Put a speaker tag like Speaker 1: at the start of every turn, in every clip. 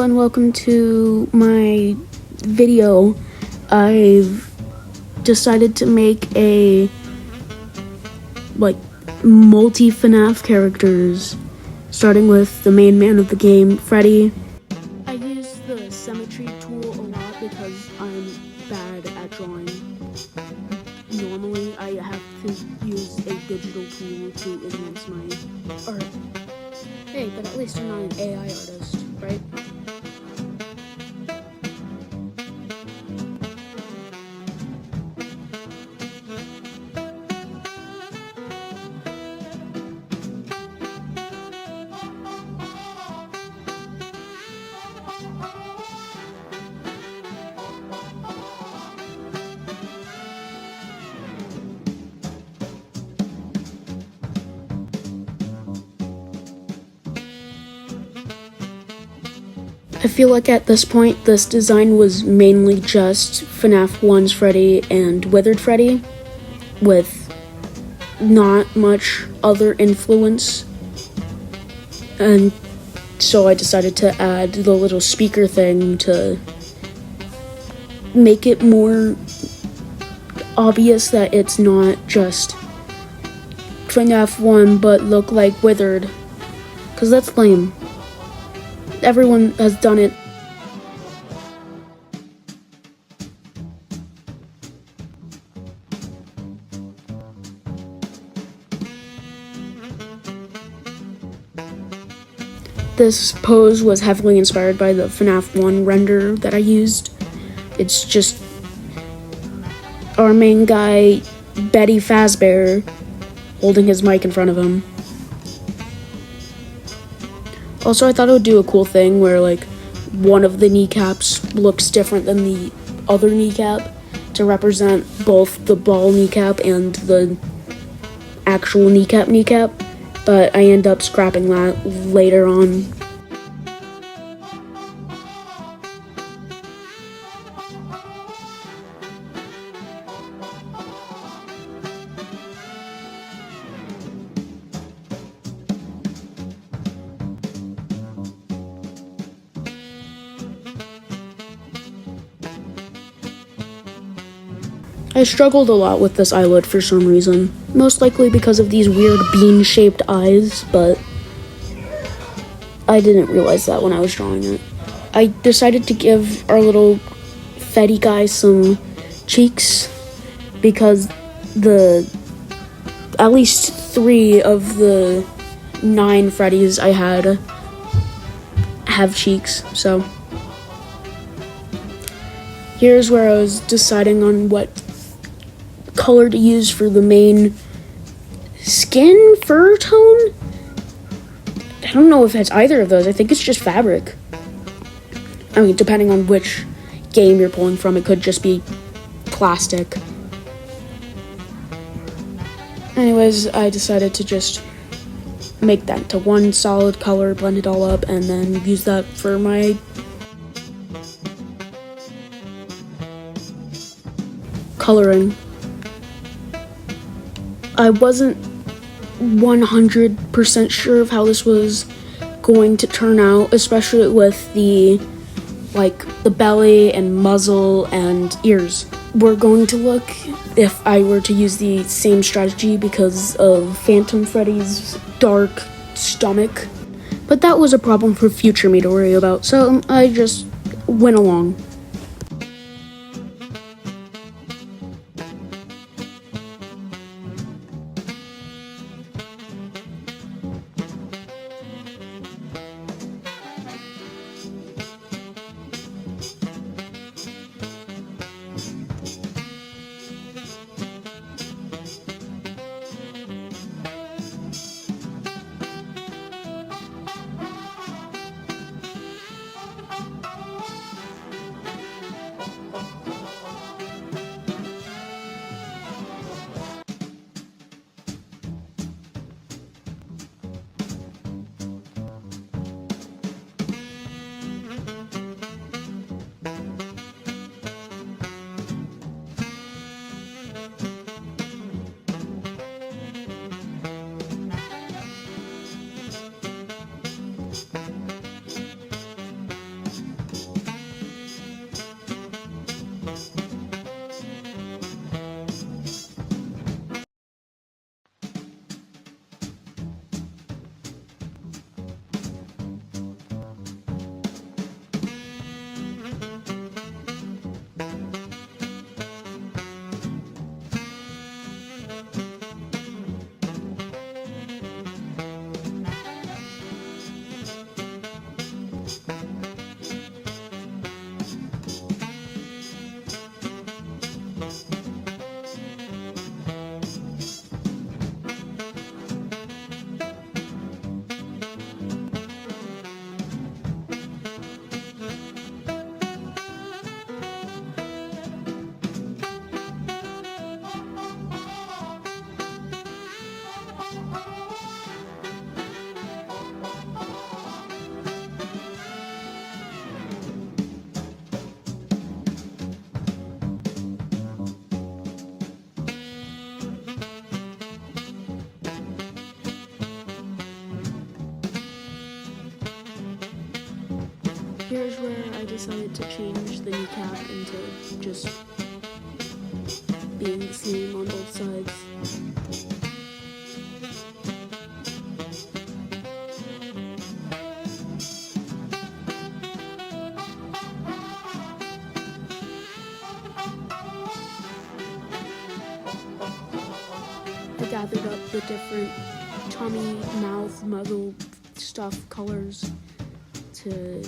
Speaker 1: and welcome to my video. I've decided to make a multi-FNAF characters, starting with the main man of the game, Freddy. I use the symmetry tool a lot because I'm bad at drawing. Normally, I have to use a digital tool to enhance my art. Hey, but at least I'm not an AI artist, right? I feel like at this point, this design was mainly just FNAF 1's Freddy and Withered Freddy, with not much other influence. And so I decided to add the little speaker thing to make it more obvious that it's not just FNAF 1 but look like Withered, because that's lame. Everyone has done it. This pose was heavily inspired by the FNAF 1 render that I used. It's just our main guy, Betty Fazbear, holding his mic in front of him. Also, I thought it would do a cool thing where, one of the kneecaps looks different than the other kneecap to represent both the ball kneecap and the actual kneecap, but I end up scrapping that later on. I struggled a lot with this eyelid for some reason, most likely because of these weird bean-shaped eyes, but I didn't realize that when I was drawing it. I decided to give our little Freddy guy some cheeks because at least 3 of the 9 Freddys I had have cheeks, so here's where I was deciding on what color to use for the main skin fur tone. I don't know if it's either of those. I think it's just fabric. I mean, depending on which game you're pulling from, it could just be plastic. Anyways, I decided to just make that to one solid color, blend it all up, and then use that for my coloring. I wasn't 100% sure of how this was going to turn out, especially with the belly and muzzle and ears. We're going to look if I were to use the same strategy because of Phantom Freddy's dark stomach, but that was a problem for future me to worry about, so I just went along. here's where I decided to change the kneecap into just being the same on both sides. I gathered up the different tummy, mouth, muzzle stuff colors to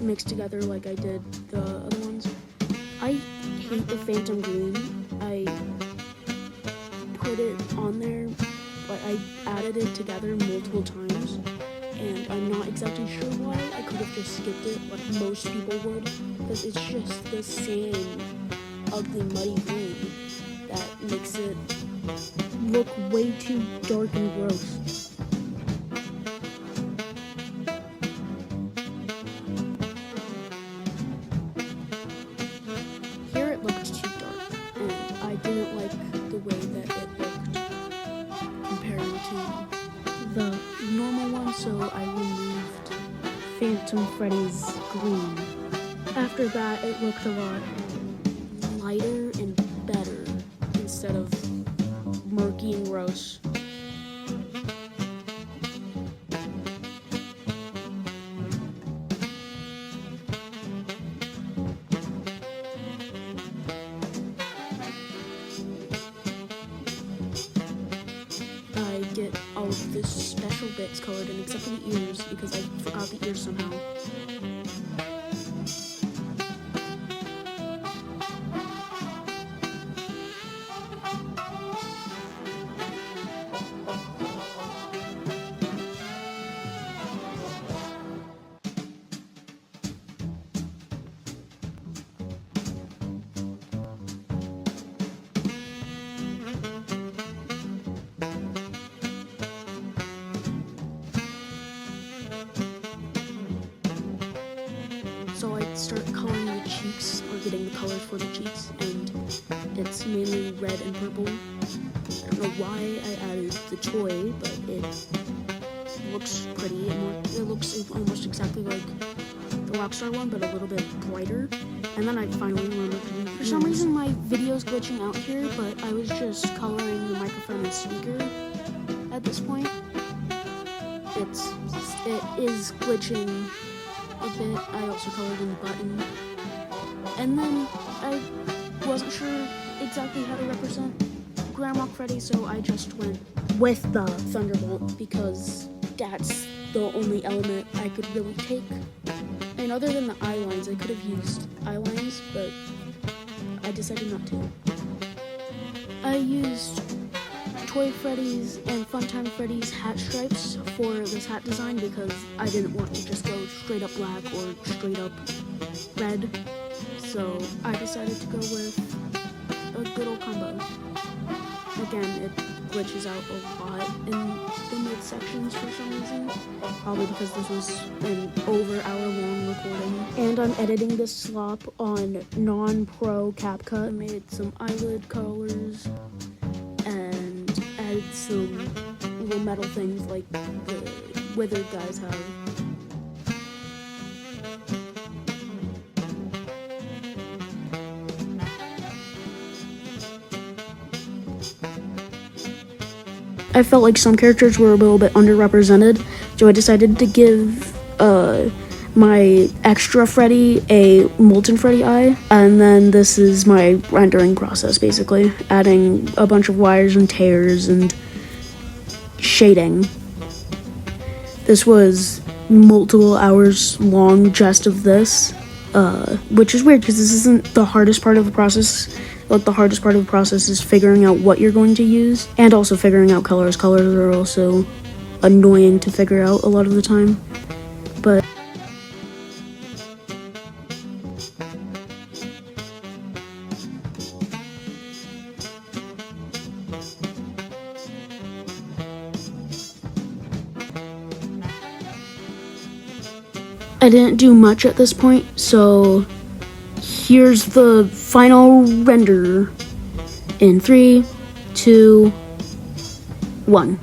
Speaker 1: mix together like I did the other ones. I hate the phantom green. I put it on there, but I added it together multiple times, and I'm not exactly sure why. I could have just skipped it like most people would, because it's just the same ugly muddy green that makes it look way too dark and gross. Here it looked too dark, and I didn't like the way that it looked compared to the normal one, so I removed Phantom Freddy's green. After that, it looked a lot lighter and better instead of murky and gross. I get all of the special bits colored in except for the ears because I forgot the ears somehow. So I start coloring the cheeks, or getting the colors for the cheeks, and it's mainly red and purple. I don't know why I added the toy, but it looks pretty. It looks almost exactly like the Rockstar one, but a little bit brighter. And then I finally remembered to do. For some reason my video's glitching out here, but I was just coloring the microphone and speaker at this point. It is glitching a bit. I also colored in the button, and then I wasn't sure exactly how to represent Grand Rock Freddy, so I just went with the Thunderbolt because that's the only element I could really take. And other than the eye lines, I could have used eye lines, but I decided not to. I used Toy Freddy's and Funtime Freddy's hat stripes for this hat design because I didn't want to just go straight up black or straight up red. So I decided to go with a good old combo. Again, it glitches out a lot in the mid-sections for some reason. Probably because this was an over-hour-long recording. And I'm editing this slop on non-pro CapCut. I made some eyelid colors and added some little metal things like the withered guys have. I felt like some characters were a little bit underrepresented, so I decided to give my extra Freddy a Molten Freddy eye, and then this is my rendering process, basically, adding a bunch of wires and tears and shading. This was multiple hours long just of this, which is weird because this isn't the hardest part of the process. Like, the hardest part of the process is figuring out what you're going to use, and also figuring out colors. Colors are also annoying to figure out a lot of the time, but I didn't do much at this point, so here's the final render in 3, 2, 1.